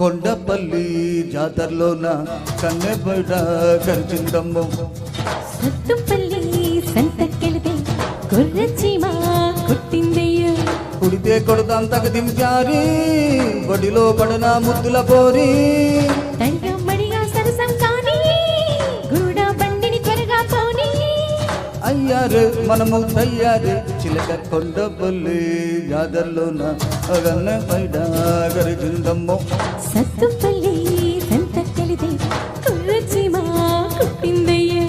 కొండపల్లి జాతరలోన కన్నె బయట కరిచిందమ్మో సత్తుపల్లి సంతకెళితే గొర్రె చీమ కుట్టిందయ్యో కుడితే కొడతాం తగ దించారి బడిలో పడన ముద్దుల పోరి తడిగా మడిగా సరసం కాని గూడ బండిని త్వరగా పోని అయ్యారు మనము తయ్యారు చిలక కొండపల్లి జాతరలోన కన్నె బయట కరిచిందమ్మో సత్తుపల్లి సంతకెళితే గొర్రె చీమ కుట్టిందయ్యో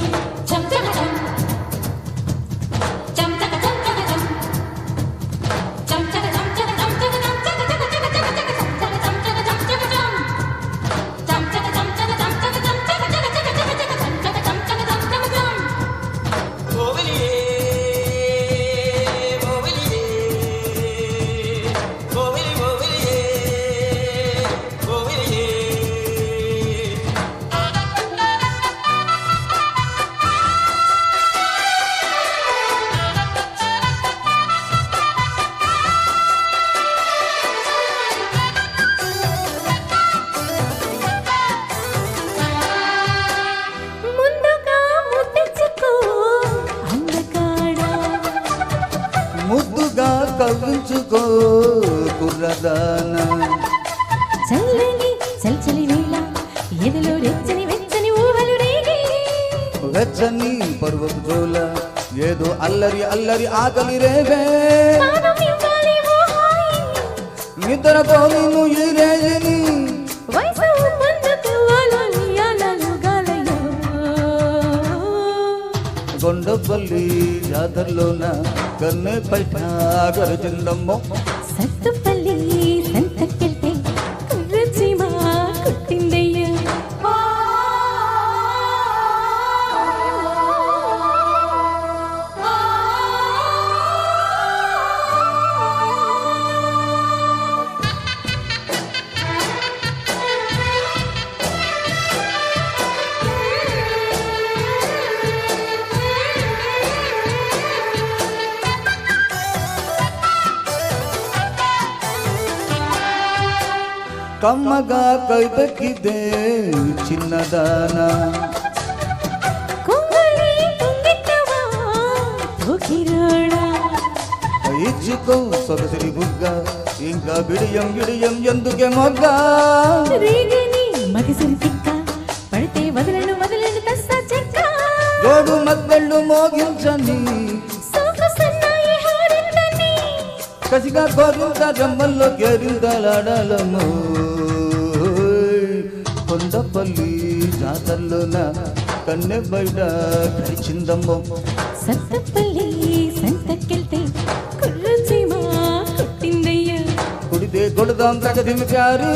ముద్దుగా కవ్వించుకో కుర్రదాన చల్లని చల్చలి వేళ ఎదలో రెచ్చని వెచ్చని ఊహలు రేగి వెచ్చని పర్వత జోల ఏదో అల్లరి అల్లరి ఆకలి రేవే ప్రాణం ఇవ్వాలి ఓ హాయి నిద్రపోని నువ్వు ఈ రేజిని వయసు ముందుకు అలలు అలలు గాలయ్యో కొండపల్లి జాతరలోన కన్నె పైట గరచిందమ్మో సత్తుపల్లి సంతకెళ్తే కుర్ర చీమ కుట్టిందయ్యో కమ్మగా కైపెక్కిదే చిన్నదాన కొంగలి పొంగిట్టవా తోకిరాడా ఇచ్చుకో సొగసిరి బుగ్గ ఇంకా బిడియం గిడియం ఎందుకే మొగ్గ రేగని మగసిరి తిక్క పడితే వదలను వదలను తస్సా చెక్క జోడు మద్దళ్ళు మోగించండి సోకు సన్నాయి హారిందని కసిగా కోరింత రమ్మల్లో కేరింతలాడాలమ్మో కొండపల్లి జాతరలోన కన్నె బయట కరిచిందమ్మో సత్తపల్లి సంతకెళ్తే కుర్ర చీమ కుట్టిందయ్యో కుడితే కొడదాం తగదిమికారి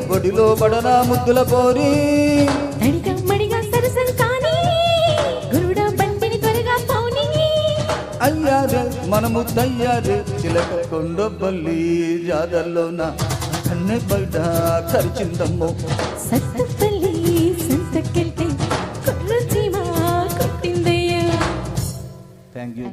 బడిలో పడన ముద్దుల పోరి తడిగా మడిగా సరసం కాని గురుడ బండిని త్వరగా పోని అయ్యారు మనము తయ్యారు చిలక కొండపల్లి జాతరలోన కన్నె బయట కరిచిందమ్మో సత్తపల్లి సంతకెళ్తే కుర్ర చీమ కుట్టిందయ్యో థ్యాంక్ యూ